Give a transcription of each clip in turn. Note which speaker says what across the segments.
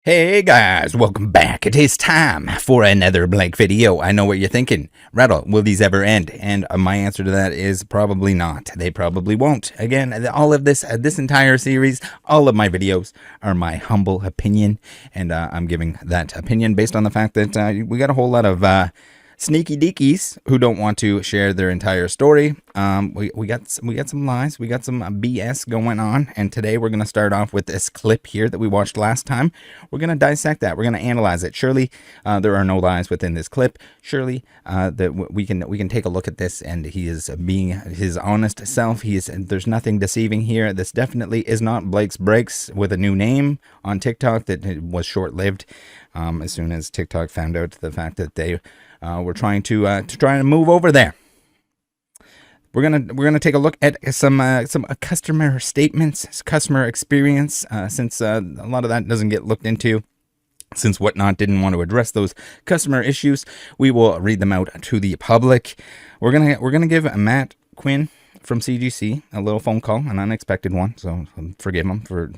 Speaker 1: Hey guys, welcome back. It is time for another Blake video. I know what you're thinking. Rattle, will these ever end? And my answer to that is probably not. They probably won't. Again, all of this entire series, all of my videos are my humble opinion. And I'm giving that opinion based on the fact that we got a whole lot of sneaky deekies who don't want to share their entire story. We got some lies, we got some BS going on, and today we're gonna start off with this clip here that we watched last time. We're gonna dissect that. We're gonna analyze it. Surely there are no lies within this clip. Surely that we can take a look at this, and he is being his honest self. There's nothing deceiving here. This definitely is not Blake's Breaks with a new name on TikTok that was short-lived. As soon as TikTok found out the fact that they we're trying to move over there. We're gonna take a look at some customer statements, customer experience, since a lot of that doesn't get looked into. Since Whatnot didn't want to address those customer issues, we will read them out to the public. We're gonna give Matt Quinn from CGC a little phone call, an unexpected one, so forgive him for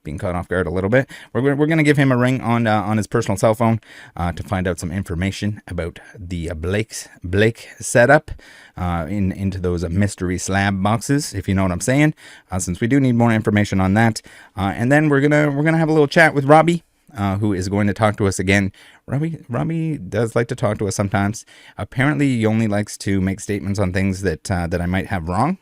Speaker 1: being caught off guard a little bit. We're going to give him a ring on his personal cell phone to find out some information about the Blake setup into those mystery slab boxes, if you know what I'm saying, since we do need more information on that. And then we're gonna have a little chat with Robbie, who is going to talk to us again. Robbie does like to talk to us sometimes. Apparently, he only likes to make statements on things that I might have wrong.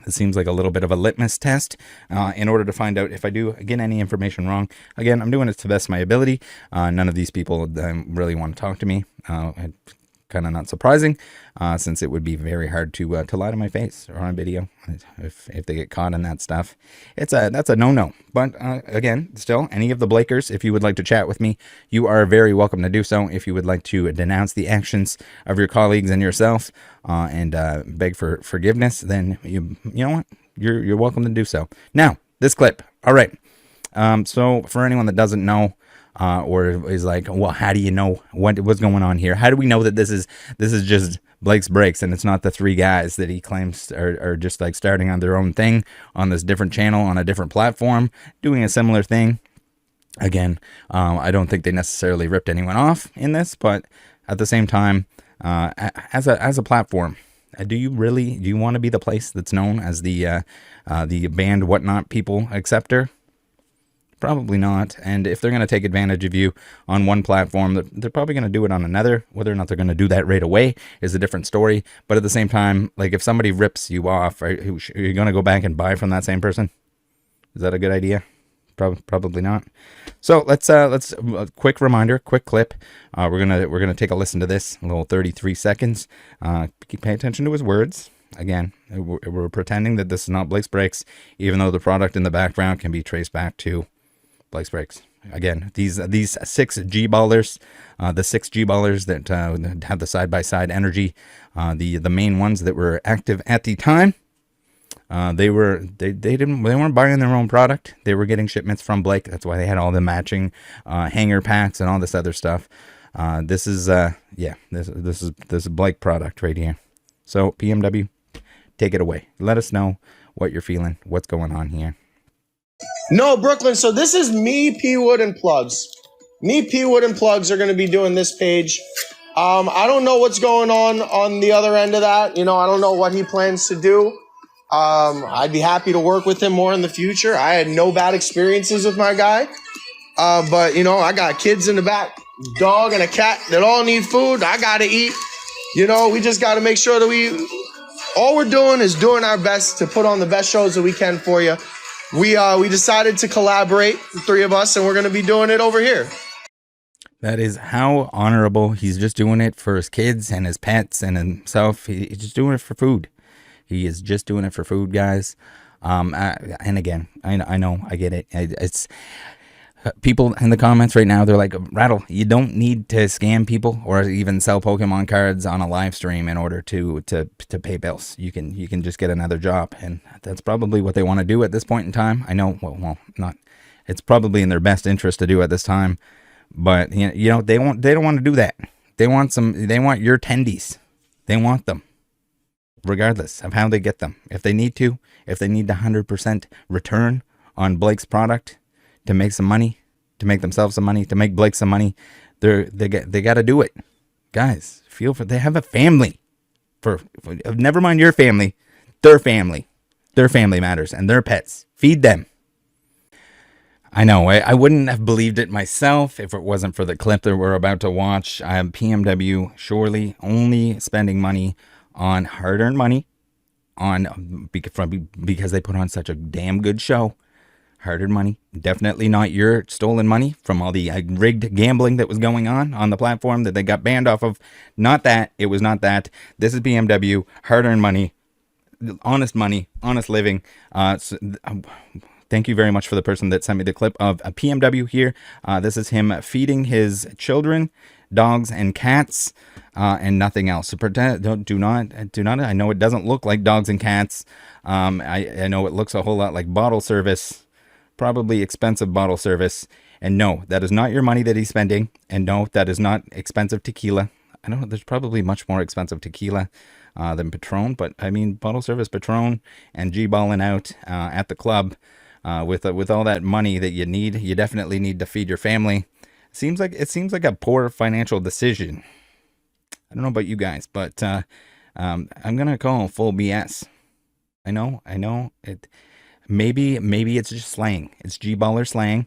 Speaker 1: It seems like a little bit of a litmus test in order to find out if I do get any information wrong. Again, I'm doing it to the best of my ability. None of these people really want to talk to me. Kind of not surprising, since it would be very hard to lie to my face or on video if they get caught in that stuff. That's a no-no. But again, still, any of the Blakers, if you would like to chat with me, you are very welcome to do so. If you would like to denounce the actions of your colleagues and yourself and beg for forgiveness, then you know what, you're welcome to do so. Now, this clip. All right. So for anyone that doesn't know, or is like, well, how do you know what's going on here? How do we know that this is just Blake's Breaks and it's not the three guys that he claims are just like starting on their own thing on this different channel on a different platform doing a similar thing? Again, I don't think they necessarily ripped anyone off in this, but at the same time, as a platform, do you want to be the place that's known as the banned Whatnot people acceptor? Probably not. And if they're going to take advantage of you on one platform, they're probably going to do it on another. Whether or not they're going to do that right away is a different story. But at the same time, like if somebody rips you off, are you going to go back and buy from that same person? Is that a good idea? Probably not. So let's quick reminder, quick clip. We're gonna take a listen to this, a little 33 seconds. Pay attention to his words. Again, we're pretending that this is not Blake's Breaks, even though the product in the background can be traced back to Blake's Breaks. Again, these 6 G-ballers, the 6 G-ballers that have the side-by-side energy, the main ones that were active at the time, they weren't buying their own product. They were getting shipments from Blake. That's why they had all the matching hanger packs and all this other stuff. This is Blake product right here. So PMW, take it away. Let us know what you're feeling, what's going on here.
Speaker 2: No, Brooklyn. So this is me, P Wood, and Plugs. Me, P Wood, and Plugs are going to be doing this page. I don't know what's going on the other end of that. You know, I don't know what he plans to do. I'd be happy to work with him more in the future. I had no bad experiences with my guy. But, you know, I got kids in the back, dog and a cat that all need food. I got to eat. You know, we just got to make sure that all we're doing is doing our best to put on the best shows that we can for you. We decided to collaborate, the three of us, and we're going to be doing it over here.
Speaker 1: That is how honorable. He's just doing it for his kids and his pets and himself. He's just doing it for food. He is just doing it for food, guys. And again, I know, I get it. It's people in the comments right now, they're like, Rattle, you don't need to scam people or even sell Pokemon cards on a live stream in order to pay bills. You can just get another job, and that's probably what they want to do at this point in time. I know, well, not. It's probably in their best interest to do at this time, but you know they don't want to do that. They want your tendies. They want them, regardless of how they get them. If they need the 100% return on Blake's product to make some money, to make themselves some money, to make Blake some money. They got to do it, guys. They have a family. Never mind your family, their family. Their family matters, and their pets. Feed them. I know, I wouldn't have believed it myself if it wasn't for the clip that we're about to watch. PMW surely only spending money on hard-earned money because they put on such a damn good show. Hard-earned money, definitely not your stolen money from all the rigged gambling that was going on the platform that they got banned off of. Not that. It was not that. This is BMW, hard-earned money, honest money, honest living. Thank you very much for the person that sent me the clip of a PMW here. This is him feeding his children, dogs and cats, and nothing else. So do not. I know it doesn't look like dogs and cats. I know it looks a whole lot like bottle service, probably expensive bottle service. And no, that is not your money that he's spending. And no, that is not expensive tequila. I know there's probably much more expensive tequila than Patron, but I mean bottle service Patron and G-balling out at the club. With all that money that you definitely need to feed your family. It seems like a poor financial decision. I don't know about you guys, but I'm gonna call full BS. I know it. Maybe it's just slang. It's G-baller slang.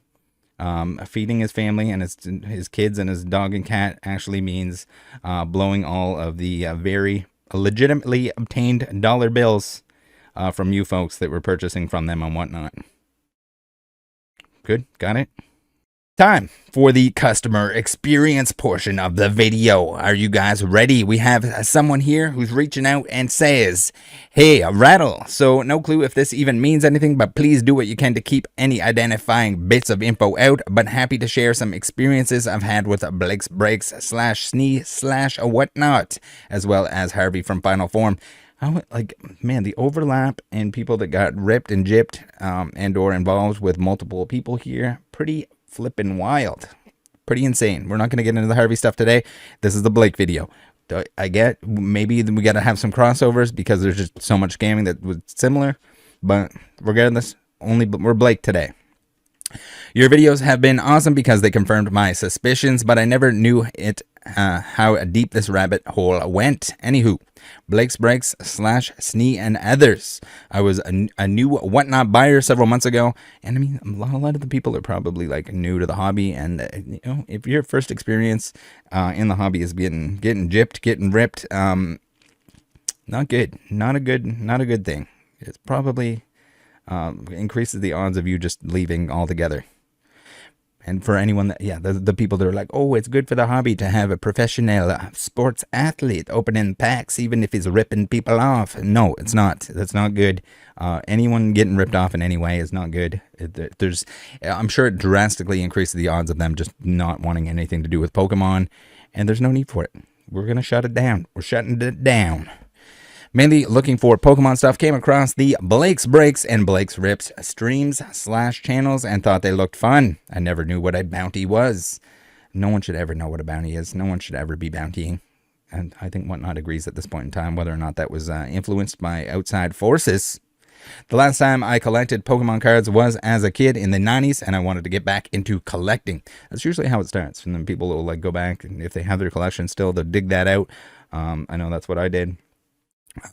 Speaker 1: Feeding his family and his kids and his dog and cat actually means blowing all of the very legitimately obtained dollar bills from you folks that were purchasing from them and whatnot. Good, got it. Time for the customer experience portion of the video. Are you guys ready? We have someone here who's reaching out and says, hey, Rattle. So no clue if this even means anything, but please do what you can to keep any identifying bits of info out. But happy to share some experiences I've had with Blake's Breaks / Snee / whatnot, as well as Harvey from Final Form. Man, the overlap and people that got ripped and gypped and or involved with multiple people here, pretty flippin' wild. Pretty insane. We're not going to get into the Harvey stuff today. This is the Blake video. I get maybe we got to have some crossovers because there's just so much scamming that was similar. But regardless, we're Blake today. Your videos have been awesome because they confirmed my suspicions, but I never knew how deep this rabbit hole went. Anywho, Blake's Breaks / Snee and others. I was a new whatnot buyer several months ago, and I mean a lot of the people are probably like new to the hobby, and if your first experience in the hobby is getting gypped, getting ripped, not good, not a good thing. It's probably increases the odds of you just leaving altogether. And for anyone that, the people that are like, oh, it's good for the hobby to have a professional sports athlete opening packs, even if he's ripping people off. No, it's not. That's not good. Anyone getting ripped off in any way is not good. I'm sure it drastically increases the odds of them just not wanting anything to do with Pokemon, and there's no need for it. We're going to shut it down. We're shutting it down. Mainly looking for Pokemon stuff, came across the Blake's Breaks and Blake's Rips streams / channels and thought they looked fun. I never knew what a bounty was. No one should ever know what a bounty is. No one should ever be bountying. And I think Whatnot agrees at this point in time, whether or not that was influenced by outside forces. The last time I collected Pokemon cards was as a kid in the 90s, and I wanted to get back into collecting. That's usually how it starts. And then people will like go back, and if they have their collection still, they'll dig that out. I know that's what I did.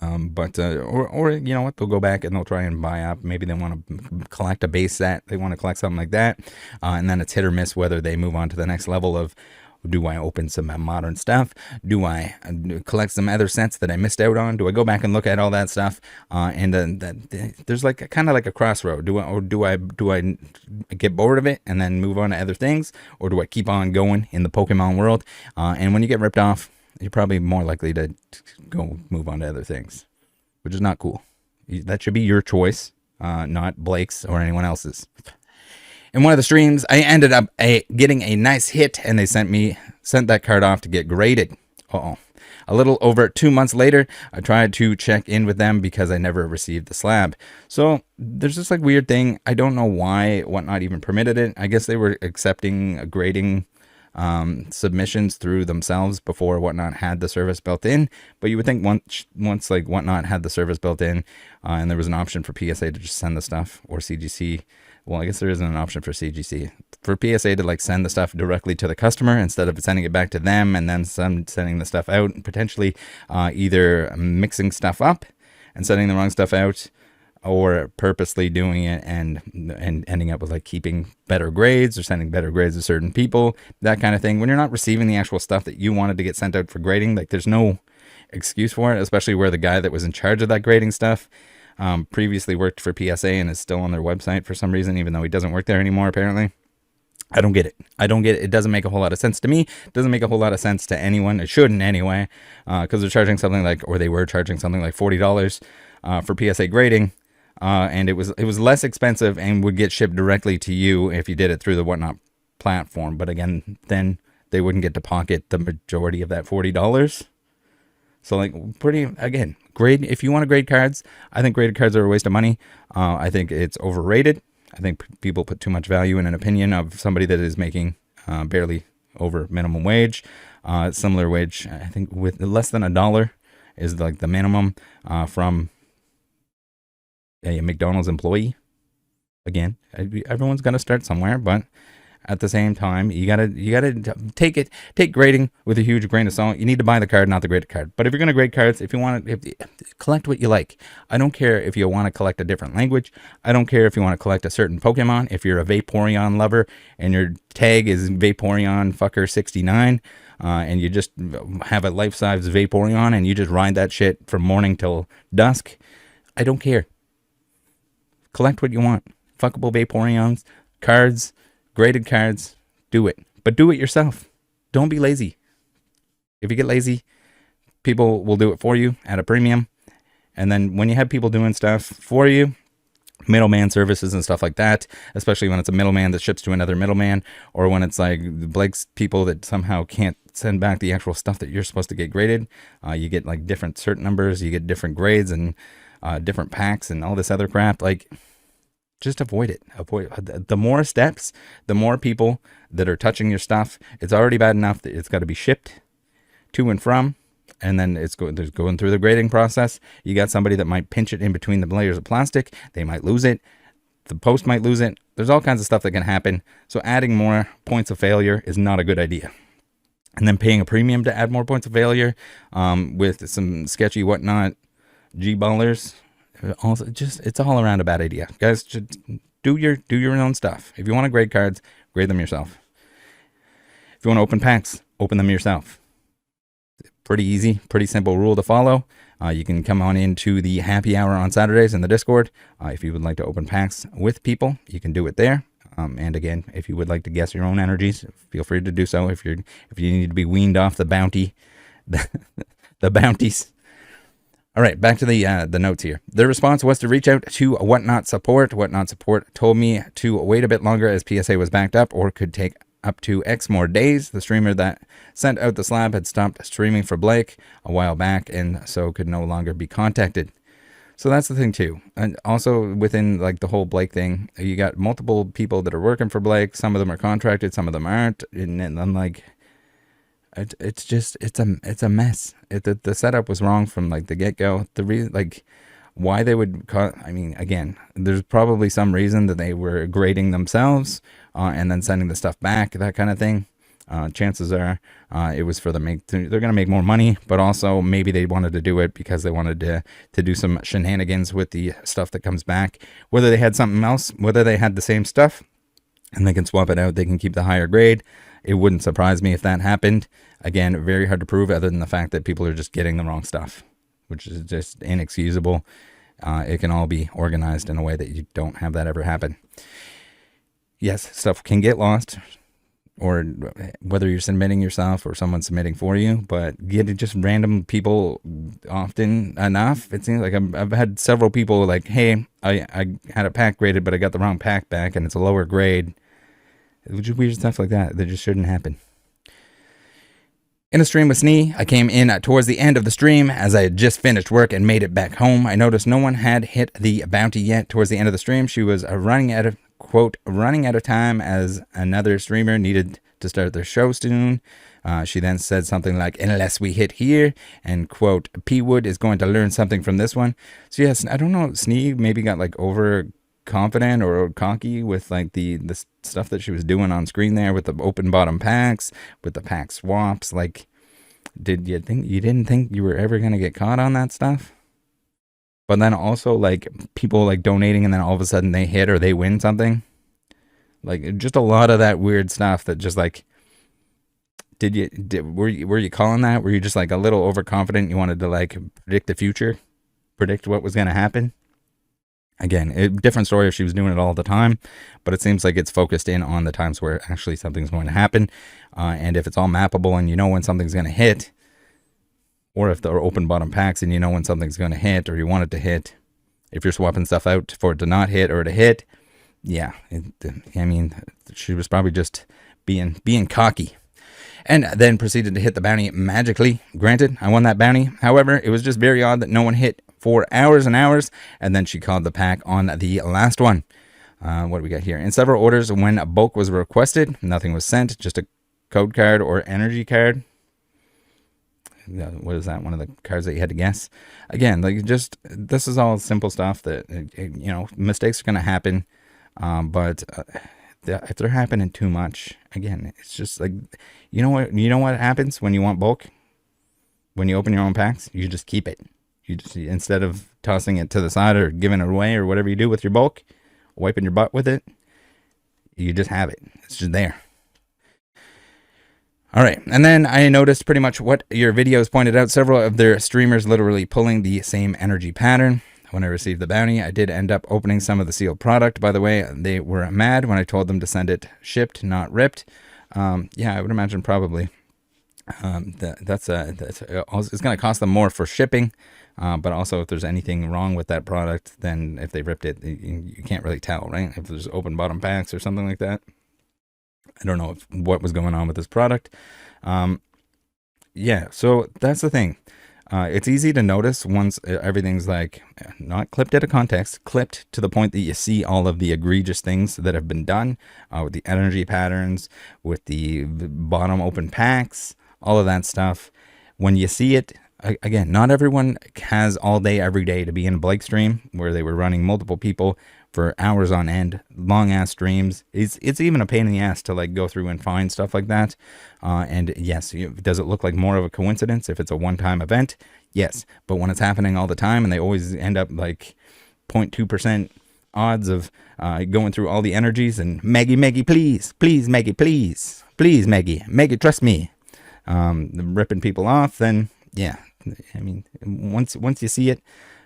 Speaker 1: Or you know what, they'll go back and they'll try and buy up. Maybe they want to collect a base set. They want to collect something like that. And then it's hit or miss whether they move on to the next level of, do I open some modern stuff? Do I collect some other sets that I missed out on? Do I go back and look at all that stuff? And then there's like kind of like a crossroad. Do I get bored of it and then move on to other things? Or do I keep on going in the Pokemon world? And when you get ripped off, you're probably more likely to go move on to other things, which is not cool. That should be your choice, not Blake's or anyone else's. In one of the streams, I ended up getting a nice hit, and they sent that card off to get graded. A little over 2 months later, I tried to check in with them because I never received the slab. So there's this like weird thing. I don't know why Whatnot even permitted it. I guess they were accepting grading submissions through themselves before Whatnot had the service built in, but you would think once like Whatnot had the service built in and there was an option for PSA to just send the stuff, or CGC Well, I guess there isn't an option for CGC. For PSA to like send the stuff directly to the customer instead of sending it back to them and then sending the stuff out, and potentially either mixing stuff up and sending the wrong stuff out, or purposely doing it and ending up with like keeping better grades or sending better grades to certain people, that kind of thing. When you're not receiving the actual stuff that you wanted to get sent out for grading, like there's no excuse for it, especially where the guy that was in charge of that grading stuff previously worked for PSA and is still on their website for some reason, even though he doesn't work there anymore apparently. I don't get it. It doesn't make a whole lot of sense to me. It doesn't make a whole lot of sense to anyone. It shouldn't anyway, because they're charging something like, or they were charging something like $40 for PSA grading. And it was less expensive and would get shipped directly to you if you did it through the Whatnot platform. But again, then they wouldn't get to pocket the majority of that $40. So like grade, if you want to grade cards, I think graded cards are a waste of money. I think it's overrated. I think people put too much value in an opinion of somebody that is making barely over minimum wage. Similar wage, I think with less than $1 is like the minimum from a McDonald's employee. Again, everyone's got to start somewhere, but at the same time, you gotta take grading with a huge grain of salt. You need to buy the card, not the graded card. But if you're gonna grade cards, if you want to collect what you like, I don't care if you want to collect a different language. I don't care if you want to collect a certain Pokemon. If you're a Vaporeon lover and your tag is Vaporeon fucker 69, and you just have a life-size Vaporeon and you just ride that shit from morning till dusk, I don't care. Collect what you want. Fuckable Vaporeons, cards, graded cards, do it. But do it yourself. Don't be lazy. If you get lazy, people will do it for you at a premium. And then when you have people doing stuff for you, middleman services and stuff like that, especially when it's a middleman that ships to another middleman, or when it's like Blake's people that somehow can't send back the actual stuff that you're supposed to get graded, you get like different cert numbers, you get different grades and different packs and all this other crap. Like, just avoid it. The more steps, the more people that are touching your stuff. It's already bad enough that it's got to be shipped to and from, and then there's going through the grading process. You got somebody that might pinch it in between the layers of plastic. They might lose it. The post might lose it. There's all kinds of stuff that can happen. So adding more points of failure is not a good idea. And then paying a premium to add more points of failure with some sketchy whatnot G-ballers. Also, it's all around a bad idea, guys. Just do your own stuff. If you want to grade cards, grade them yourself. If you want to open packs, open them yourself. Pretty easy, pretty simple rule to follow. You can come on into the happy hour on Saturdays in the Discord. If you would like to open packs with people, you can do it there. And again, if you would like to guess your own energies, feel free to do so. If you need to be weaned off the bounty, the bounties. All right, back to the notes here. The response was to reach out to Whatnot Support. Whatnot Support told me to wait a bit longer as PSA was backed up, or could take up to X more days. The streamer that sent out the slab had stopped streaming for Blake a while back, and so could no longer be contacted. So that's the thing too. And also within like the whole Blake thing, you got multiple people that are working for Blake. Some of them are contracted, some of them aren't, and I'm like, it's a mess. The setup was wrong from like the get-go. The reason, like, why they would I mean, again, there's probably some reason that they were grading themselves and then sending the stuff back, that kind of thing. Chances are it was for they're gonna make more money, but also maybe they wanted to do it because they wanted to do some shenanigans with the stuff that comes back. Whether they had something else, whether they had the same stuff and they can swap it out, they can keep the higher grade. It wouldn't surprise me if that happened. Again, very hard to prove, other than the fact that people are just getting the wrong stuff, which is just inexcusable. It can all be organized in a way that you don't have that ever happen. Yes, stuff can get lost, or whether you're submitting yourself or someone's submitting for you, but getting just random people often enough. It seems like I've had several people like, hey, I had a pack graded, but I got the wrong pack back and it's a lower grade. Just weird stuff like that just shouldn't happen. In a stream with Snee, I came in towards the end of the stream as I had just finished work and made it back home. I noticed no one had hit the bounty yet. Towards the end of the stream, she was running out of time as another streamer needed to start their show soon. She then said something like, unless we hit here, and quote, P Wood is going to learn something from this one. So yes, I don't know, Snee maybe got like over confident or cocky with like the stuff that she was doing on screen there with the open bottom packs, with the pack swaps. Like, didn't think you were ever going to get caught on that stuff? But then also like people like donating and then all of a sudden they hit or they win something. Like just a lot of that weird stuff that just like, were you calling that? Were you just like a little overconfident? You wanted to like predict the future, predict what was going to happen? Again, a different story if she was doing it all the time, but it seems like it's focused in on the times where actually something's going to happen. And if it's all mappable and you know when something's going to hit, or if they're open bottom packs and you know when something's going to hit or you want it to hit, if you're swapping stuff out for it to not hit or to hit, yeah, I mean, she was probably just being cocky. And then proceeded to hit the bounty magically. Granted, I won that bounty. However, it was just very odd that no one hit for hours and hours. And then she called the pack on the last one. What do we got here? In several orders, when a bulk was requested, nothing was sent. Just a code card or energy card. What is that? One of the cards that you had to guess. Again, like just this is all simple stuff that, you know, mistakes are going to happen. But if they're happening too much, again, it's just like, you know what happens when you want bulk? When you open your own packs, you just keep it. You just, instead of tossing it to the side or giving it away or whatever you do with your bulk, wiping your butt with it, you just have it. It's just there. All right, and then I noticed pretty much what your videos pointed out, several of their streamers literally pulling the same energy pattern. When I received the bounty, I did end up opening some of the sealed product. By the way, they were mad when I told them to send it shipped, not ripped. Yeah, I would imagine probably. It's going to cost them more for shipping, but also if there's anything wrong with that product, then if they ripped it, you can't really tell, right? If there's open bottom packs or something like that. I don't know what was going on with this product. Yeah, so that's the thing. It's easy to notice once everything's like not clipped out of context, clipped to the point that you see all of the egregious things that have been done with the energy patterns, with the bottom open packs, all of that stuff. When you see it, again, not everyone has all day, every day to be in a Blake stream where they were running multiple people for hours on end, long ass streams. It's even a pain in the ass to like go through and find stuff like that. And yes, does it look like more of a coincidence if it's a one-time event? Yes, but when it's happening all the time and they always end up like 0.2% odds of going through all the energies and Maggie, please, Maggie, please, Maggie, trust me, ripping people off, then yeah, I mean, once you see it,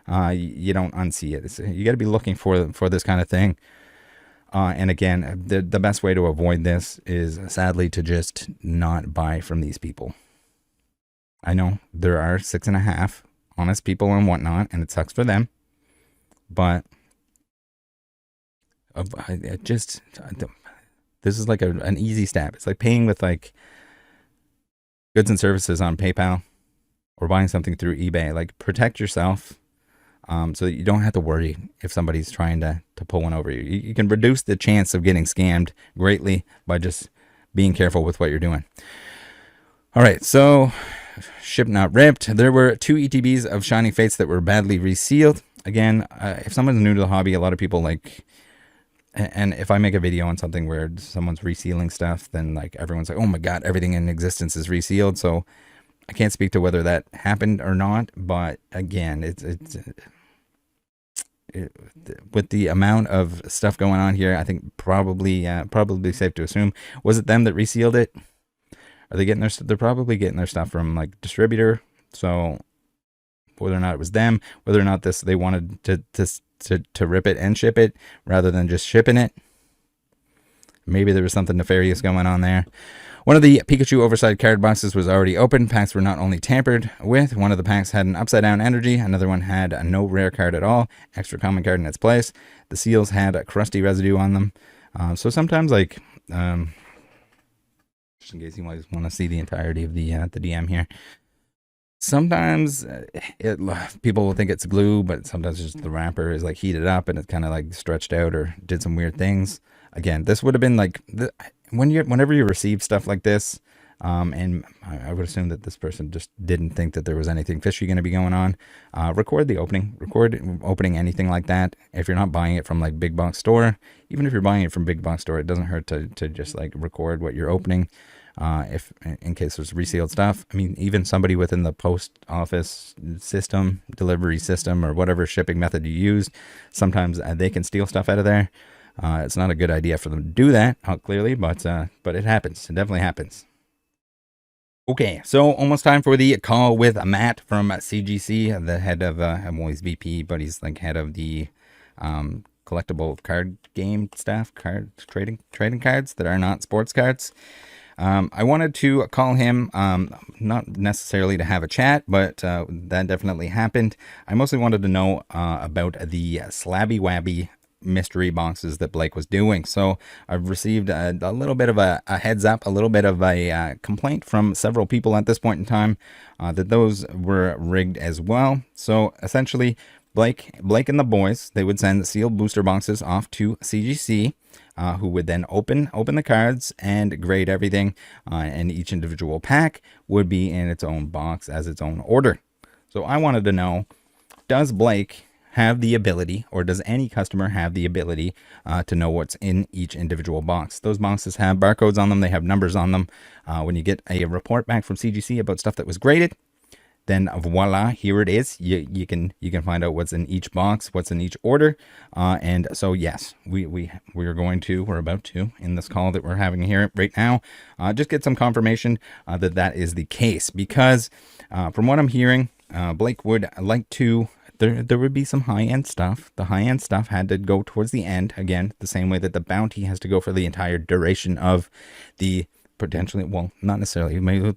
Speaker 1: you don't unsee it. You got to be looking for this kind of thing. And again, the best way to avoid this is sadly to just not buy from these people. I know there are 6.5 honest people and whatnot, and it sucks for them. But this is like an easy step. It's like paying with like goods and services on PayPal or buying something through eBay. Like protect yourself. So that you don't have to worry if somebody's trying to pull one over you. You can reduce the chance of getting scammed greatly by just being careful with what you're doing. All right, so shipped not ripped. There were 2 ETBs of Shining Fates that were badly resealed. Again, if someone's new to the hobby, a lot of people like, and if I make a video on something where someone's resealing stuff, then like everyone's like, oh my God, everything in existence is resealed. So I can't speak to whether that happened or not, but again, with the amount of stuff going on here, I think probably safe to assume. Was it them that resealed it? Are they getting they're probably getting their stuff from like distributor. So whether or not it was them, whether or not they wanted to rip it and ship it rather than just shipping it. Maybe there was something nefarious going on there. One of the Pikachu oversized card boxes was already open. Packs were not only tampered with. One of the packs had an upside down energy. Another one had no rare card at all. Extra common card in its place. The seals had a crusty residue on them. So sometimes like, just in case you guys want to see the entirety of the DM here. Sometimes people will think it's glue, but sometimes just the wrapper is like heated up and it's kind of like stretched out or did some weird things. Again, this would have been like whenever you receive stuff like this, And I would assume that this person just didn't think that there was anything fishy going to be going on. Record the opening. Record opening anything like that. If you're not buying it from like big box store, even if you're buying it from big box store, it doesn't hurt to just like record what you're opening. If in case there's resealed stuff. I mean, even somebody within the post office system, delivery system, or whatever shipping method you use, sometimes they can steal stuff out of there. It's not a good idea for them to do that, clearly, but it happens. It definitely happens. Okay, so almost time for the call with Matt from CGC, the head of, I'm always VP, but he's like head of the collectible card game staff, trading cards that are not sports cards. I wanted to call him, not necessarily to have a chat, but that definitely happened. I mostly wanted to know about the Slabby Wabby mystery boxes that Blake was doing. So I've received a little bit of a heads up, a little bit of a complaint from several people at this point in time that those were rigged as well. So essentially, Blake and the boys, they would send sealed booster boxes off to CGC, who would then open the cards and grade everything, and each individual pack would be in its own box as its own order. So I wanted to know, does Blake have the ability, or does any customer have the ability to know what's in each individual box? Those boxes have barcodes on them, they have numbers on them. When you get a report back from CGC about stuff that was graded, then voila, here it is. You can find out what's in each box, what's in each order. And so yes, we're about to, in this call that we're having here right now, just get some confirmation that is the case. Because from what I'm hearing, Blake would like to, there would be some high-end stuff. The high-end stuff had to go towards the end, again, the same way that the bounty has to go for the entire duration of the potentially, well, not necessarily, maybe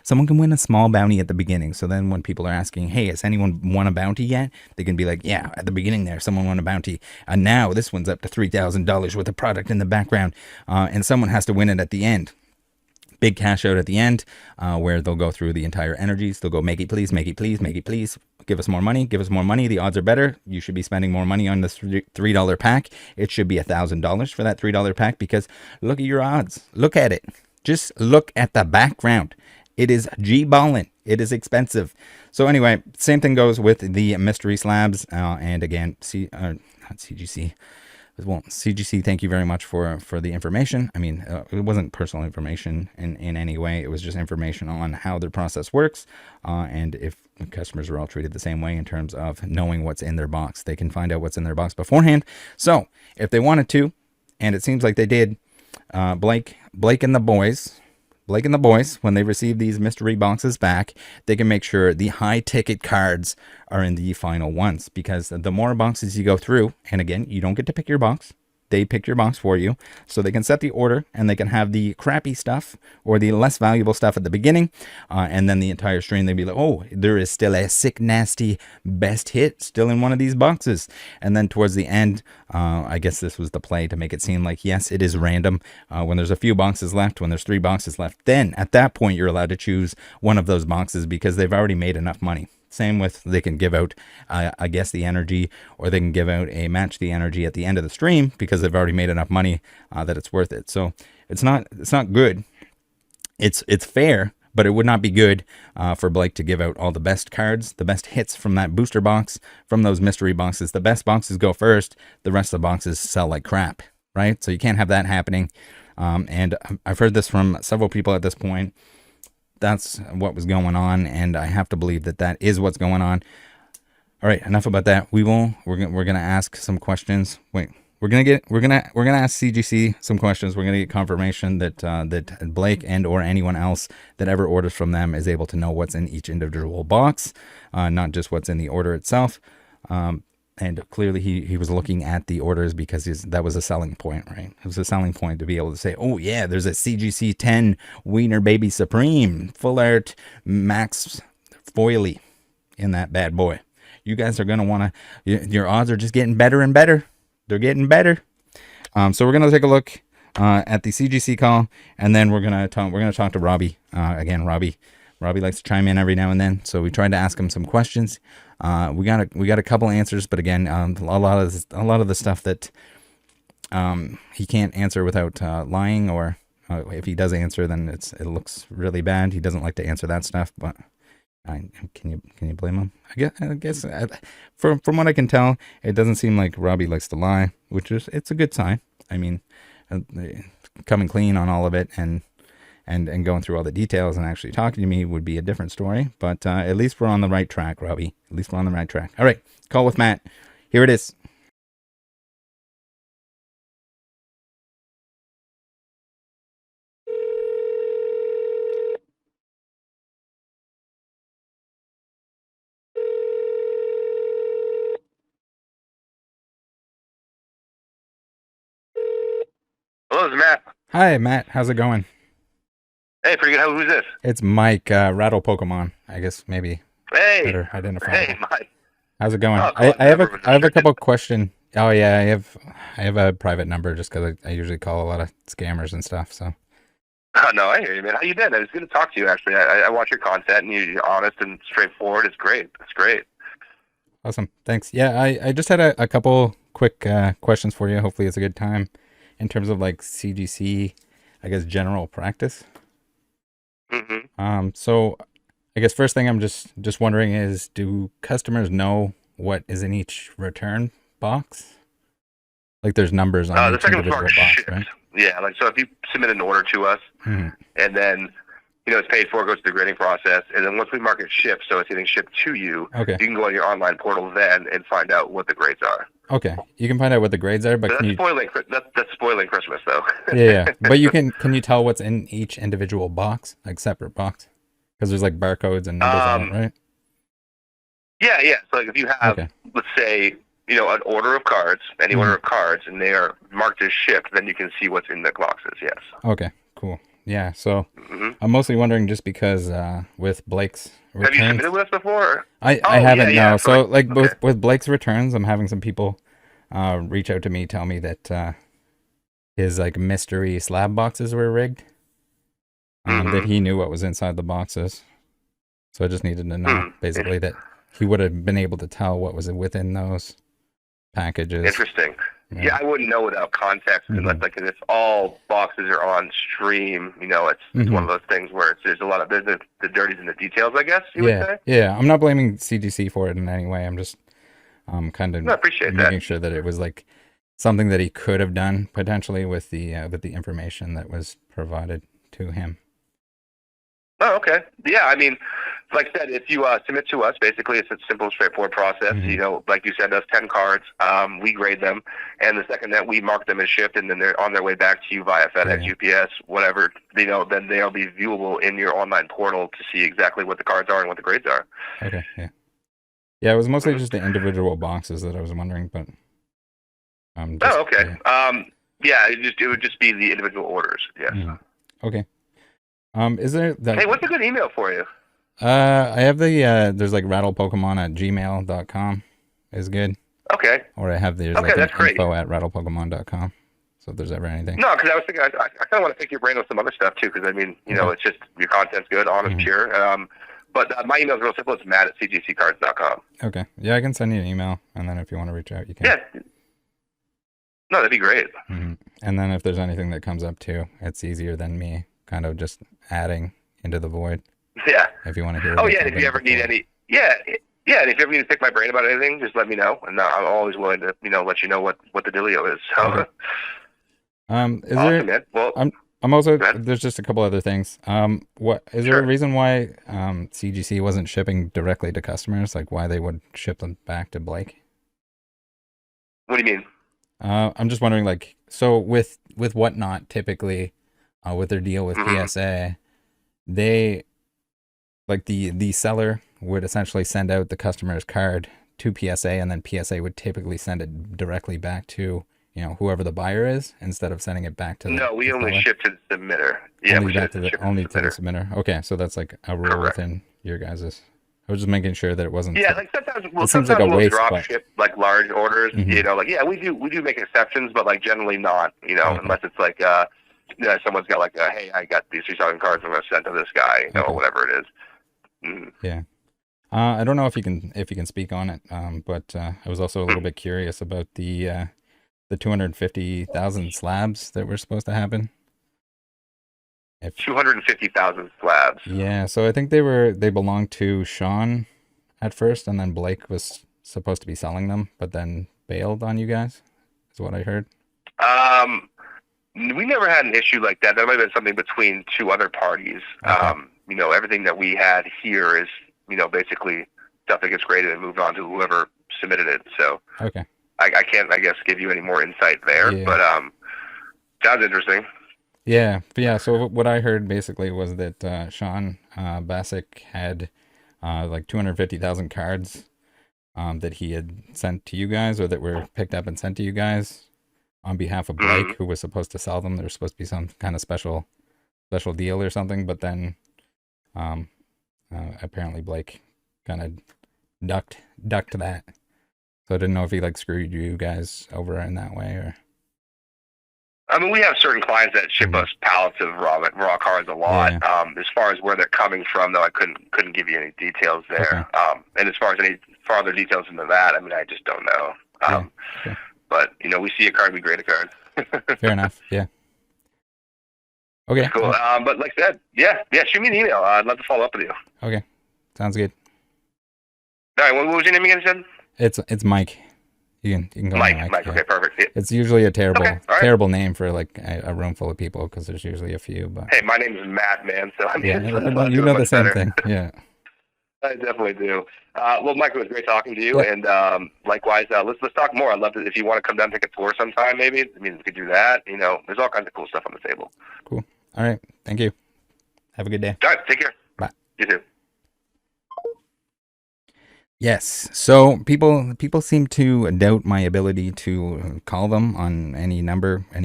Speaker 1: someone can win a small bounty at the beginning. So then when people are asking, hey, has anyone won a bounty yet? They can be like, yeah, at the beginning there, someone won a bounty. And now this one's up to $3,000 with a product in the background. And someone has to win it at the end. Big cash out at the end, where they'll go through the entire energies. They'll go, make it please, make it please, make it please. Give us more money, give us more money. The odds are better. You should be spending more money on this $3 pack. It should be $1,000 for that $3 pack, because look at your odds. Look at it. Just look at the background. It is G-ballin'. It is expensive. So anyway, same thing goes with the mystery slabs. And again, not CGC. Well, CGC, thank you very much for the information. I mean, it wasn't personal information in any way. It was just information on how their process works, and if customers are all treated the same way in terms of knowing what's in their box. They can find out what's in their box beforehand. So if they wanted to, and it seems like they did, Blake and the boys, when they receive these mystery boxes back, they can make sure the high ticket cards are in the final ones, because the more boxes you go through, and again, you don't get to pick your box. They pick your box for you, so they can set the order, and they can have the crappy stuff or the less valuable stuff at the beginning, and then the entire stream, they'd be like, oh, there is still a sick, nasty best hit still in one of these boxes. And then towards the end, I guess this was the play to make it seem like, yes, it is random. When there's a few boxes left, when there's 3 boxes left, then at that point, you're allowed to choose one of those boxes, because they've already made enough money. Same with, they can give out, I guess, the energy, or they can give out a match the energy at the end of the stream, because they've already made enough money that it's worth it. So it's not good. It's fair, but it would not be good for Blake to give out all the best cards, the best hits from that booster box, from those mystery boxes. The best boxes go first. The rest of the boxes sell like crap, right? So you can't have that happening. And I've heard this from several people at this point. That's what was going on, and I have to believe that is what's going on. All right, enough about that. We're gonna ask some questions. Wait, we're gonna ask CGC some questions. We're gonna get confirmation that Blake and or anyone else that ever orders from them is able to know what's in each individual box, not just what's in the order itself. And clearly he was looking at the orders, because that was a selling point, right? It was a selling point to be able to say, oh yeah, there's a CGC 10 Wiener Baby Supreme Full Art Max Foily in that bad boy. You guys are going to want to, your odds are just getting better and better. They're getting better. So we're going to take a look at the CGC call, and then we're going to talk to Robbie. Again, Robbie likes to chime in every now and then, so we tried to ask him some questions. We got a couple answers, but again, a lot of the stuff that he can't answer without lying or If he does answer, then it looks really bad. He doesn't like to answer that stuff, but can you blame him? I guess from what I can tell, it doesn't seem like Robbie likes to lie, which is it's a good sign. I mean, coming clean on all of it and going through all the details and actually talking to me would be a different story. But at least we're on the right track, Robbie. At least we're on the right track. All right, call with Matt. Here it is.
Speaker 3: Hello, this is Matt.
Speaker 1: Hi, Matt. How's it going?
Speaker 3: Hey, pretty good. Who's this?
Speaker 1: It's Mike, Rattle Pokemon. I guess maybe better identify.
Speaker 3: Hey, Mike.
Speaker 1: How's it going?
Speaker 3: Oh,
Speaker 1: I have a couple question. Oh yeah, I have a private number just because I usually call a lot of scammers and stuff. So.
Speaker 3: Oh, no, I hear you, man. How you been? It was good to talk to you, actually. I watch your content, and you're honest and straightforward. It's great. It's great.
Speaker 1: Awesome. Thanks. Yeah, I just had a couple quick questions for you. Hopefully it's a good time in terms of like CGC, I guess, general practice.
Speaker 3: Mm-hmm.
Speaker 1: So I guess first thing I'm just wondering is, do customers know what is in each return box? Like there's numbers on each individual box, right?
Speaker 3: Yeah, like so if you submit an order to us, and then it's paid for, it goes through the grading process, and then once we mark it shipped, so it's getting shipped to you, you can go on your online portal then and find out what the grades are.
Speaker 1: Okay, you can find out what the grades are, but
Speaker 3: that's spoiling Christmas, though.
Speaker 1: yeah, but can you tell what's in each individual box, like separate box? Because there's like barcodes and numbers on it, right?
Speaker 3: Yeah. So like if you have, let's say, an order of cards, any order of cards, and they are marked as shipped, then you can see what's in the boxes. Yes. Okay.
Speaker 1: Cool. Yeah. So I'm mostly wondering just because with Blake's returns,
Speaker 3: have you submitted with us before?
Speaker 1: I haven't. No. So like with Blake's returns, I'm having some people reach out to me, tell me that his like mystery slab boxes were rigged. That he knew what was inside the boxes. So I just needed to know basically that he would have been able to tell what was within those packages.
Speaker 3: Interesting. Yeah, I wouldn't know without context, unless like if all boxes are on stream, it's one of those things where there's a lot of the dirties in the details, I guess you would say. Yeah,
Speaker 1: I'm not blaming CGC for it in any way. I'm just kind of making sure that it was like something that he could have done potentially with the information that was provided to him.
Speaker 3: Oh, okay. Yeah, I mean, like I said, if you submit to us, basically it's a simple, straightforward process. Like you send us 10 cards, we grade them, and the second that we mark them as shipped, and then they're on their way back to you via FedEx, UPS, whatever, then they'll be viewable in your online portal to see exactly what the cards are and what the grades are.
Speaker 1: Okay, yeah. Yeah, it was mostly just the individual boxes that I was wondering, but...
Speaker 3: okay. Yeah, it would just be the individual orders, yes.
Speaker 1: Okay. Is there
Speaker 3: hey, what's a good email for you?
Speaker 1: I have there's like rattlepokemon@gmail.com is good.
Speaker 3: Okay.
Speaker 1: Or I have there's like info@rattlepokemon.com. So if there's ever anything.
Speaker 3: No, because I was thinking I kind of want to pick your brain on some other stuff too, because I mean, it's just your content's good, honest, pure. But my email is real simple. It's matt@cgccards.com.
Speaker 1: Okay. Yeah, I can send you an email, and then if you want to reach out, you can.
Speaker 3: Yeah. No, that'd be great.
Speaker 1: And then if there's anything that comes up too, it's easier than me kind of just adding into the void.
Speaker 3: Yeah.
Speaker 1: If you want to hear.
Speaker 3: Oh yeah, and if you ever need any, and if you ever need to pick my brain about anything, just let me know, and I'm always willing to, let you know what the dealio is. So.
Speaker 1: Okay. Is
Speaker 3: awesome,
Speaker 1: there?
Speaker 3: Man. Well,
Speaker 1: I'm also there's just a couple other things. What is there a reason why CGC wasn't shipping directly to customers? Like why they would ship them back to Blake?
Speaker 3: What do you mean?
Speaker 1: I'm just wondering, like, so with Whatnot, typically, with their deal with PSA, they, like, the seller would essentially send out the customer's card to PSA, and then PSA would typically send it directly back to, whoever the buyer is, instead of sending it back to the
Speaker 3: No, we only
Speaker 1: seller.
Speaker 3: Ship to the submitter. Yeah,
Speaker 1: only back to the submitter. Okay, so that's like a rule within your guys's. I was just making sure that it wasn't.
Speaker 3: Yeah, like sometimes like we'll drop ship like large orders. We do make exceptions, but like generally not. Unless it's like someone's got like hey, I got these 3,000 cards, I'm gonna send to this guy, or whatever it is.
Speaker 1: Yeah. I don't know if you can speak on it, but I was also a little bit curious about the 250,000 slabs that were supposed to happen. If
Speaker 3: 250,000 slabs.
Speaker 1: yeah, so I think they belonged to Sean at first, and then Blake was supposed to be selling them, but then bailed on you guys. Is what I heard.
Speaker 3: We never had an issue like that. That might have been something between two other parties.
Speaker 1: Okay.
Speaker 3: You know, everything that we had here is, you know, basically stuff that gets graded and moved on to whoever submitted it. So
Speaker 1: Okay.
Speaker 3: I can't, I guess, give you any more insight there.
Speaker 1: Yeah.
Speaker 3: But sounds interesting.
Speaker 1: Yeah, but yeah. So what I heard basically was that Sean Bassick had like 250,000 cards that he had sent to you guys, or that were picked up and sent to you guys on behalf of Blake, who was supposed to sell them. There was supposed to be some kind of special deal or something, but then apparently Blake kind of ducked that. So I didn't know if he like screwed you guys over in that way, or.
Speaker 3: I mean, we have certain clients that ship us pallets of raw cards a lot.
Speaker 1: Yeah.
Speaker 3: As far as where they're coming from, though, I couldn't give you any details there.
Speaker 1: Okay.
Speaker 3: And as far as any farther details into that, I mean, I just don't know.
Speaker 1: Yeah. Okay.
Speaker 3: But you know, we see a card, we grade a card.
Speaker 1: Fair enough. Yeah. Okay.
Speaker 3: Cool. But like I said, yeah, shoot me an email. I'd love to follow up with you.
Speaker 1: Okay. Sounds good.
Speaker 3: All right, what was your name again? You said
Speaker 1: It's Mike. You can go
Speaker 3: Mike.
Speaker 1: by
Speaker 3: Mike.
Speaker 1: Yeah.
Speaker 3: Okay, perfect. Yeah.
Speaker 1: It's usually a terrible
Speaker 3: Okay, all right.
Speaker 1: terrible name for like a room full of people, because there's usually a few. But
Speaker 3: Hey, my name is Matt, man. So I mean,
Speaker 1: yeah,
Speaker 3: it's
Speaker 1: you know the
Speaker 3: much
Speaker 1: same
Speaker 3: better.
Speaker 1: thing. Yeah.
Speaker 3: I definitely do. Well, Mike, it was great talking to you,
Speaker 1: Yeah.
Speaker 3: and likewise, let's talk more. I'd love to, if you want to come down and take a tour sometime, maybe. I mean, we could do that. You know, there's all kinds of cool stuff on the table.
Speaker 1: Cool. All right. Thank you. Have a good day.
Speaker 3: All right, take care.
Speaker 1: Bye.
Speaker 3: You too.
Speaker 1: Yes. So people seem to doubt my ability to call them on any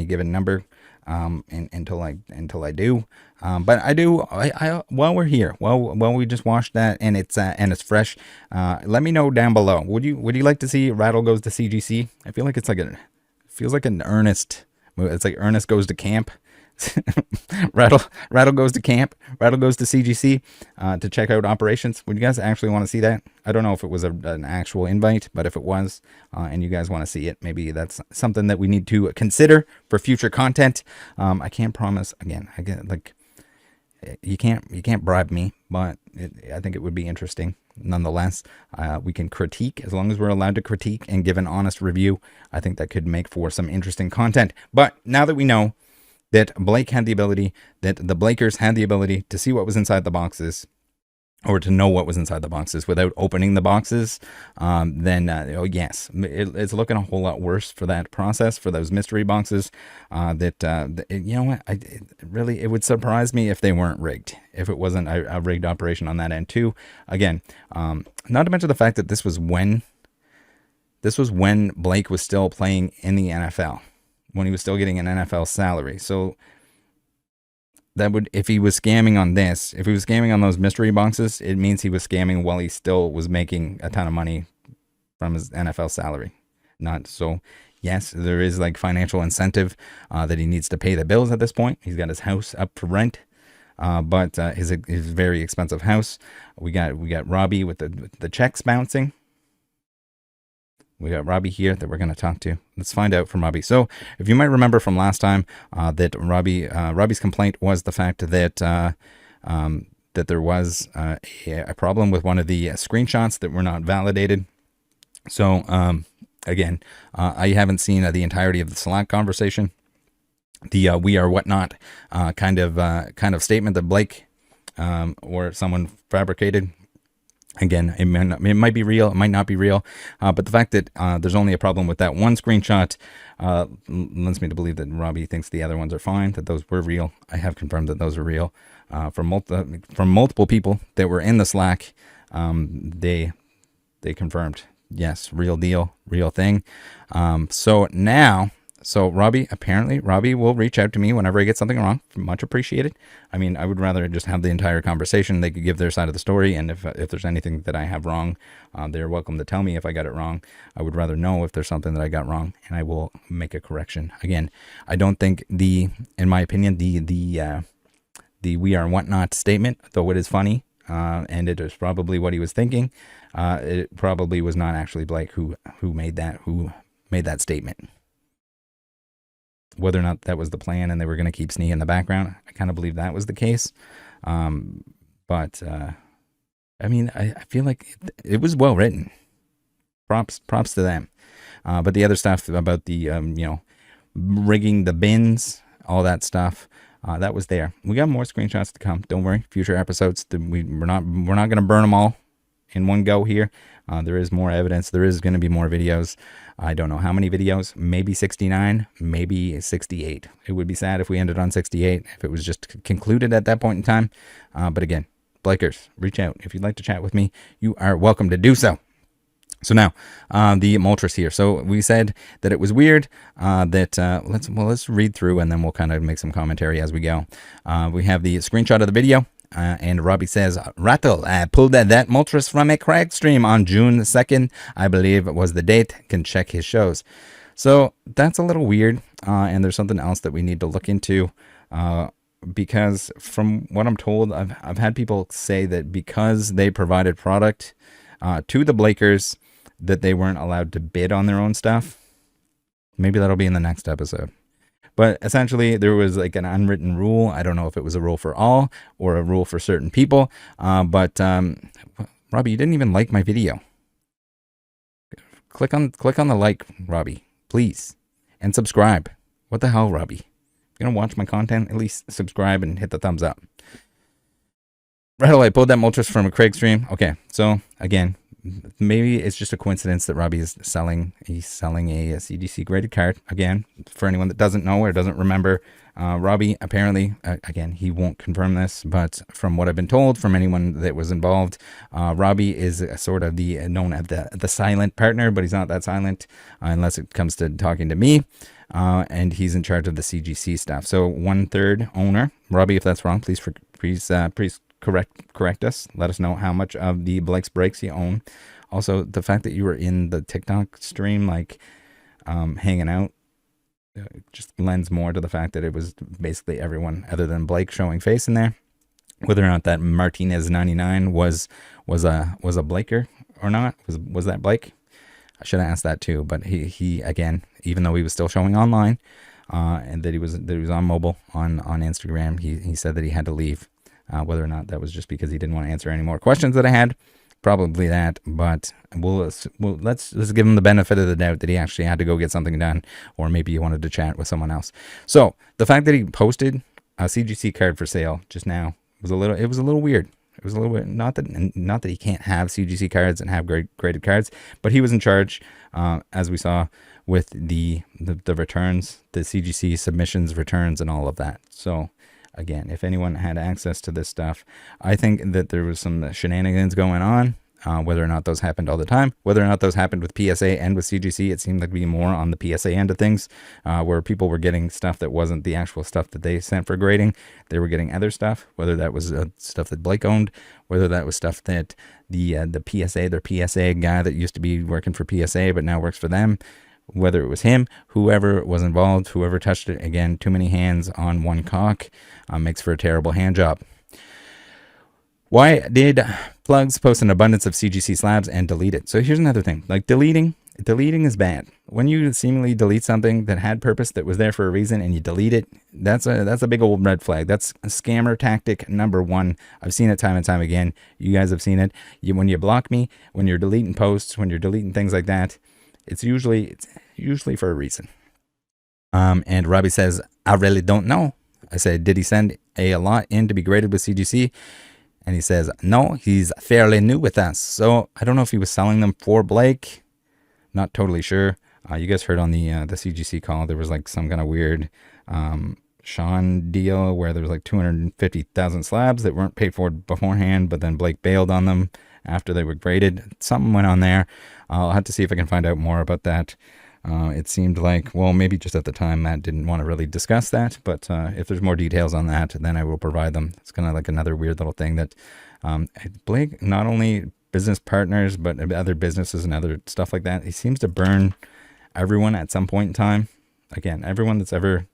Speaker 1: given number, until I do. But I do. I while we're here, while we just watched that and it's fresh. Let me know down below. Would you like to see Rattle goes to CGC? I feel like feels like an Ernest. It's like Ernest goes to camp. Rattle goes to camp. Rattle goes to CGC to check out operations. Would you guys actually want to see that? I don't know if it was an actual invite, but if it was, and you guys want to see it, maybe that's something that we need to consider for future content. I can't promise. Again, you can't bribe me, but I think it would be interesting. Nonetheless, we can critique as long as we're allowed to critique and give an honest review. I think that could make for some interesting content. But now that we know that Blake had the ability, that the Blakers had the ability to see what was inside the boxes, or to know what was inside the boxes without opening the boxes, then yes, it's looking a whole lot worse for that process, for those mystery boxes. You know what? It would surprise me if they weren't rigged, if it wasn't a rigged operation on that end too. Again, not to mention the fact that this was when Blake was still playing in the NFL, when he was still getting an NFL salary. So that would, if he was scamming on this, if he was scamming on those mystery boxes, it means he was scamming while he still was making a ton of money from his NFL salary. Not so. Yes, there is like financial incentive that he needs to pay the bills at this point. He's got his house up for rent, but his very expensive house. We got Robbie with the checks bouncing. We got Robbie here that we're going to talk to. Let's find out from Robbie. So, if you might remember from last time, that Robbie's complaint was the fact that that there was a problem with one of the screenshots that were not validated. So, again, I haven't seen the entirety of the Slack conversation. The "we are whatnot" kind of statement that Blake or someone fabricated. Again, it might be real, it might not be real, but the fact that there's only a problem with that one screenshot lends me to believe that Robbie thinks the other ones are fine, that those were real. I have confirmed that those are real from multiple people that were in the Slack. They confirmed, yes, real deal, real thing. So Robbie will reach out to me whenever I get something wrong. Much appreciated. I mean, I would rather just have the entire conversation. They could give their side of the story, and if there's anything that I have wrong, they're welcome to tell me if I got it wrong. I would rather know if there's something that I got wrong, and I will make a correction. Again, I don't think in my opinion, the "we are whatnot" statement, though it is funny, and it is probably what he was thinking, it probably was not actually Blake who made that statement. Whether or not that was the plan and they were going to keep Snee in the background, I kind of believe that was the case. But I mean, I feel like it was well written. Props to them. But the other stuff about the rigging the bins, all that stuff, that was there. We got more screenshots to come. Don't worry, future episodes. We're not going to burn them all in one go here. There is more evidence. There is going to be more videos. I don't know how many videos. Maybe 69, maybe 68. It would be sad if we ended on 68, if it was just concluded at that point in time. But again, Blakers, reach out. If you'd like to chat with me, you are welcome to do so. So now, the Moltres here. So we said that it was weird, let's read through and then we'll kind of make some commentary as we go. We have the screenshot of the video. And Robbie says, Rattle pulled that Moltres from a Craig stream on June 2nd, I believe was the date. Can check his shows. So that's a little weird. And there's something else that we need to look into. Because from what I'm told, I've had people say that because they provided product to the Blakers, that they weren't allowed to bid on their own stuff. Maybe that'll be in the next episode. But essentially, there was like an unwritten rule. I don't know if it was a rule for all or a rule for certain people. But Robbie, you didn't even like my video. Click on the like, Robbie, please, and subscribe. What the hell, Robbie? If you're gonna watch my content, at least subscribe and hit the thumbs up. Rattle, I pulled that Moltres from a Craig stream. Okay, so again, maybe it's just a coincidence that Robbie is selling. He's selling a CGC graded card. Again, for anyone that doesn't know or doesn't remember, Robbie apparently, again, he won't confirm this, but from what I've been told from anyone that was involved, Robbie is sort of known as the silent partner, but he's not that silent unless it comes to talking to me. And he's in charge of the CGC stuff. So 1/3 owner. Robbie, if that's wrong, please correct us. Let us know how much of the blakesbreaks you own. Also, the fact that you were in the TikTok stream, like hanging out, just lends more to the fact that it was basically everyone other than Blake showing face in there. Whether or not that Martinez 99 was a Blaker or not, was that Blake? I should have asked that too. But he again, even though he was still showing online, and that he was on mobile on Instagram, he said that he had to leave. Whether or not that was just because he didn't want to answer any more questions that I had, probably that. But let's give him the benefit of the doubt that he actually had to go get something done, or maybe he wanted to chat with someone else. So the fact that he posted a CGC card for sale just now was a little weird. It was a little bit, not that he can't have CGC cards and have graded cards, but he was in charge, as we saw with the returns, the CGC submissions, returns, and all of that. So again, if anyone had access to this stuff, I think that there was some shenanigans going on. Whether or not those happened all the time, whether or not those happened with PSA and with CGC, it seemed like to be more on the PSA end of things, where people were getting stuff that wasn't the actual stuff that they sent for grading. They were getting other stuff, whether that was stuff that Blake owned, whether that was stuff that the PSA, their PSA guy that used to be working for PSA but now works for them, whether it was him, whoever was involved, whoever touched it. Again, too many hands on one cock makes for a terrible hand job. Why did Plugs post an abundance of CGC slabs and delete it? So here's another thing. Like deleting is bad. When you seemingly delete something that had purpose, that was there for a reason, and you delete it, that's a big old red flag. That's a scammer tactic number one. I've seen it time and time again. You guys have seen it. When you block me, when you're deleting posts, when you're deleting things like that, it's usually for a reason. And Robbie says, I really don't know. I said, did he send a lot in to be graded with CGC? And he says, no, he's fairly new with us. So I don't know if he was selling them for Blake. Not totally sure. You guys heard on the CGC call, there was like some kind of weird Sean deal where there was like 250,000 slabs that weren't paid for beforehand, but then Blake bailed on them after they were graded. Something went on there. I'll have to see if I can find out more about that. It seemed like, well, maybe just at the time Matt didn't want to really discuss that, but if there's more details on that, then I will provide them. It's kind of like another weird little thing that Blake, not only business partners, but other businesses and other stuff like that, he seems to burn everyone at some point in time. Again, everyone that's ever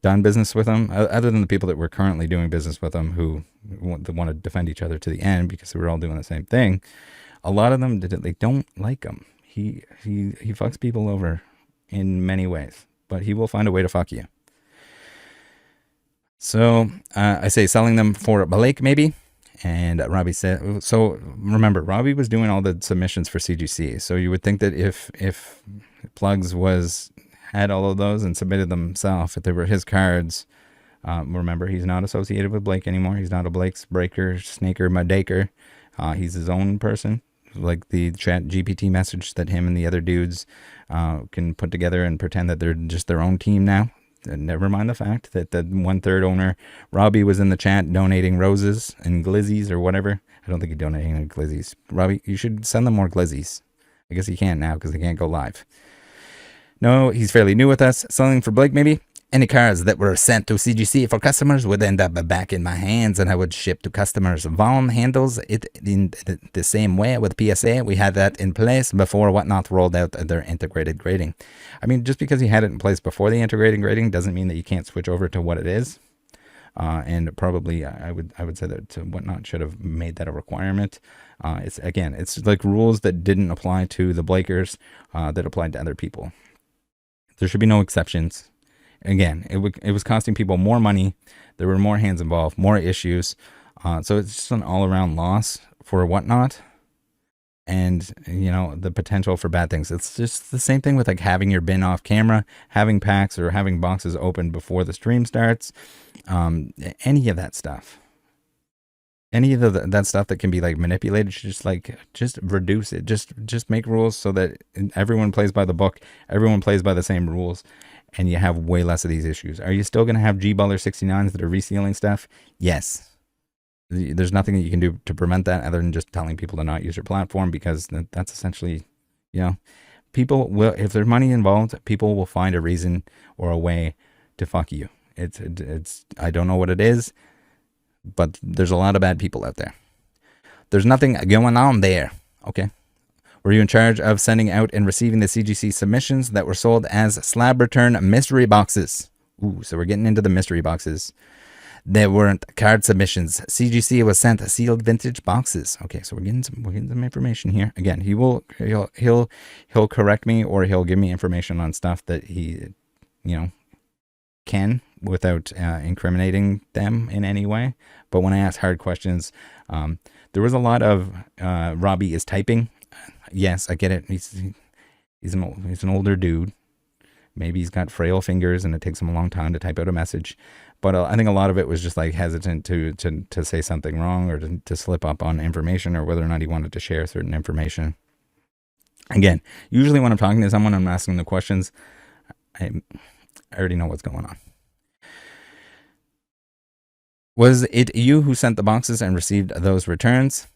Speaker 1: done business with him, other than the people that we're currently doing business with him who want to defend each other to the end because we're all doing the same thing, a lot of them they don't like him. He fucks people over in many ways. but he will find a way to fuck you. So I say selling them for Blake maybe. And Robbie said, so remember, Robbie was doing all the submissions for CGC. So you would think that if Plugs had all of those and submitted them himself, if they were his cards, remember, he's not associated with Blake anymore. He's not a Blake's breaker, snaker, mudaker. He's his own person. Like the chat GPT message that him and the other dudes can put together and pretend that they're just their own team now. And never mind the fact that the 1/3 owner, Robbie, was in the chat donating roses and glizzies or whatever. I don't think he's donating any glizzies. Robbie, you should send them more glizzies. I guess he can't now because they can't go live. No, he's fairly new with us. Selling for Blake, maybe. Any cards that were sent to CGC for customers would end up back in my hands and I would ship to customers. Valve handles it in the same way with PSA. We had that in place before Whatnot rolled out their integrated grading. I mean, just because you had it in place before the integrated grading doesn't mean that you can't switch over to what it is. And probably I would say that Whatnot should have made that a requirement. It's like rules that didn't apply to the Blakers that applied to other people. There should be no exceptions. Again, it was costing people more money. There were more hands involved, more issues. So it's just an all-around loss for Whatnot. And, you know, the potential for bad things. It's just the same thing with like having your bin off camera, having packs or having boxes open before the stream starts. Any of that stuff. Any of that stuff that can be like manipulated, just reduce it. Just make rules so that everyone plays by the book. Everyone plays by the same rules. And you have way less of these issues. Are you still going to have G-Baller 69s that are resealing stuff? Yes. There's nothing that you can do to prevent that other than just telling people to not use your platform, because that's essentially, you know, people will, if there's money involved, people will find a reason or a way to fuck you. It's I don't know what it is, but there's a lot of bad people out there. There's nothing going on there. Okay. Were you in charge of sending out and receiving the CGC submissions that were sold as slab return mystery boxes? Ooh, so we're getting into the mystery boxes. There weren't card submissions. CGC was sent sealed vintage boxes. Okay, so we're getting some information here. Again, he'll correct me, or he'll give me information on stuff that he, you know, can without incriminating them in any way. But when I ask hard questions, there was a lot of Robbie is typing. Yes, I get it. He's an older dude. Maybe he's got frail fingers and it takes him a long time to type out a message. But I think a lot of it was just like hesitant to say something wrong, or to slip up on information, or whether or not he wanted to share certain information. Again, usually when I'm talking to someone, I'm asking the questions, I already know what's going on. Was it you who sent the boxes and received those returns?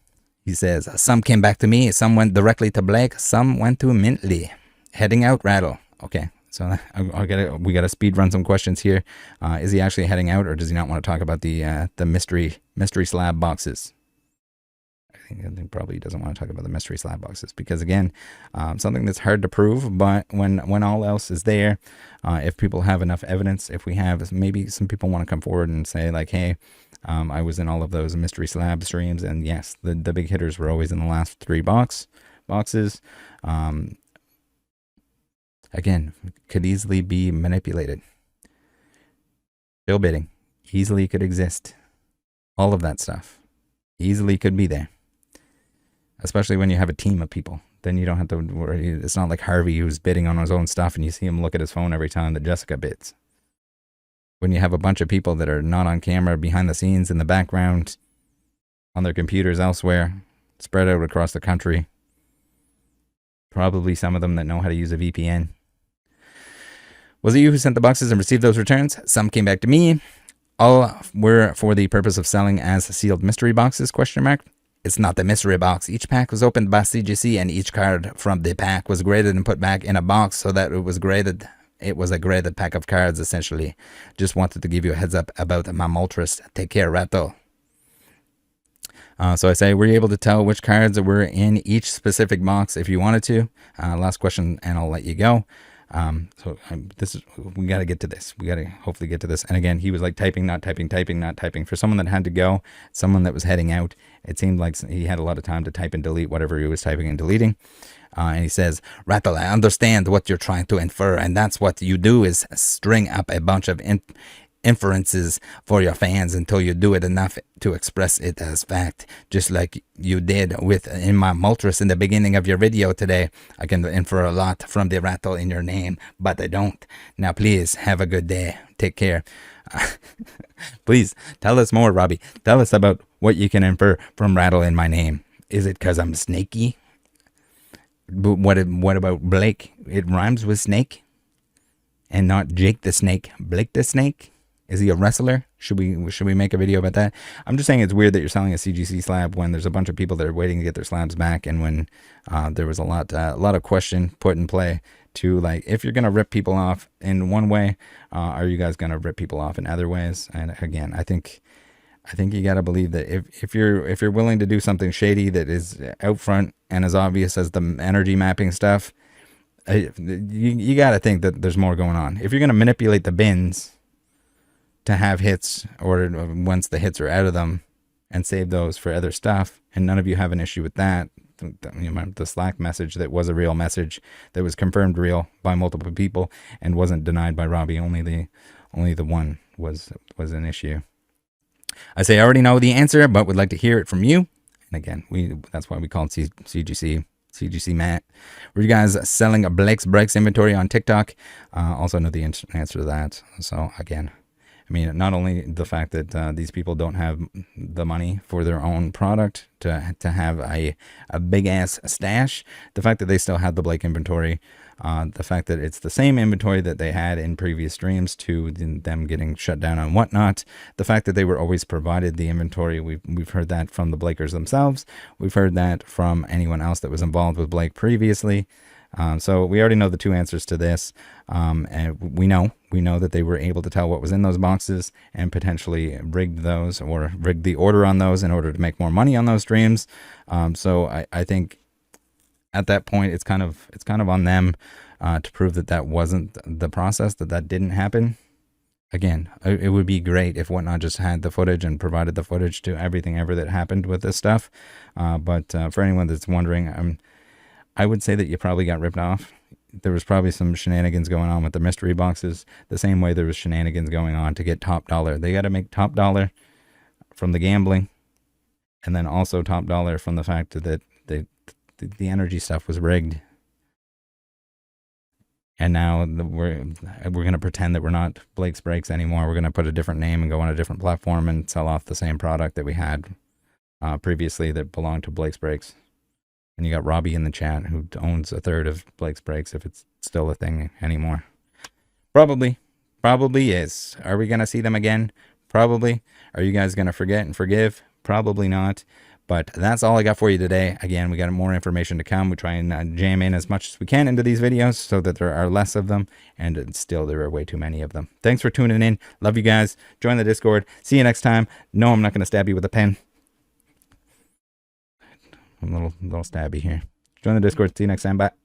Speaker 1: He says, some came back to me, some went directly to Blake, some went to Mintley. Heading out, Rattle. Okay, so we got to speed run some questions here. Is he actually heading out, or does he not want to talk about the mystery slab boxes? I think probably he doesn't want to talk about the mystery slab boxes, because again, something that's hard to prove, but when all else is there, if people have enough evidence, if we have, maybe some people want to come forward and say like, hey, I was in all of those mystery slab streams, and yes, the big hitters were always in the last 3 boxes. Again, could easily be manipulated. Bill bidding easily could exist. All of that stuff easily could be there. Especially when you have a team of people, then you don't have to worry. It's not like Harvey who's bidding on his own stuff and you see him look at his phone every time that Jessica bids. When you have a bunch of people that are not on camera, behind the scenes, in the background, on their computers elsewhere, spread out across the country, probably some of them that know how to use a VPN. Was it you who sent the boxes and received those returns? Some came back to me. All were for the purpose of selling as sealed mystery boxes, ? It's not the mystery box. Each pack was opened by CGC, and each card from the pack was graded and put back in a box so that it was graded. It was a graded pack of cards, essentially. Just wanted to give you a heads up about my Moltres. Take care, Rattle. So I say, were you able to tell which cards were in each specific box if you wanted to? Last question, and I'll let you go. We got to get to this. We got to hopefully get to this. And again, he was like typing, not typing, typing, not typing. For someone that had to go, someone that was heading out, it seemed like he had a lot of time to type and delete whatever he was typing and deleting. And he says, Rattle, I understand what you're trying to infer, and that's what you do is string up a bunch of inferences for your fans until you do it enough to express it as fact, just like you did with in my Moltres in the beginning of your video today. I can infer a lot from the rattle in your name, but I don't. Now please have a good day. Take care. Please tell us more, Robbie. Tell us about what you can infer from rattle in my name. Is it because I'm snaky? But what about Blake? It rhymes with snake, and not Jake the Snake, Blake the Snake. Is he a wrestler? Should we make a video about that? I'm just saying it's weird that you're selling a CGC slab when there's a bunch of people that are waiting to get their slabs back, and when there was a lot of question put in play to, like, if you're gonna rip people off in one way, are you guys gonna rip people off in other ways? And again, I think you gotta believe that if you're willing to do something shady that is out front and as obvious as the energy mapping stuff, you gotta think that there's more going on. If you're gonna manipulate the bins to have hits, or once the hits are out of them, and save those for other stuff, and none of you have an issue with that. The Slack message that was a real message that was confirmed real by multiple people and wasn't denied by Robbie. Only the one was an issue. I say I already know the answer, but would like to hear it from you. And again, that's why we call it CGC Matt. Were you guys selling a Blake's Breaks inventory on TikTok? Also know the answer to that. So again, I mean, not only the fact that these people don't have the money for their own product to have a big ass stash, the fact that they still have the Blake inventory, the fact that it's the same inventory that they had in previous streams to them getting shut down and whatnot, the fact that they were always provided the inventory. We've heard that from the Blakers themselves. We've heard that from anyone else that was involved with Blake previously. So we already know the two answers to this, and we know that they were able to tell what was in those boxes and potentially rigged those, or rigged the order on those in order to make more money on those streams. So I think at that point it's kind of on them to prove that wasn't the process, that didn't happen. Again, it would be great if Whatnot just had the footage and provided the footage to everything ever that happened with this stuff. But for anyone that's wondering, I would say that you probably got ripped off. There was probably some shenanigans going on with the mystery boxes, the same way there was shenanigans going on to get top dollar. They got to make top dollar from the gambling, and then also top dollar from the fact that the energy stuff was rigged. And now we're going to pretend that we're not Blake's Breaks anymore. We're going to put a different name and go on a different platform and sell off the same product that we had previously that belonged to Blake's Breaks. And you got Robbie in the chat who owns a third of Blake's Breaks, if it's still a thing anymore. Probably is. Are we going to see them again? Probably. Are you guys going to forget and forgive? Probably not. But that's all I got for you today. Again, we got more information to come. We try and jam in as much as we can into these videos so that there are less of them, and still there are way too many of them. Thanks for tuning in. Love you guys. Join the Discord. See you next time. No, I'm not going to stab you with a pen. I'm a little stabby here. Join the Discord. See you next time. Bye.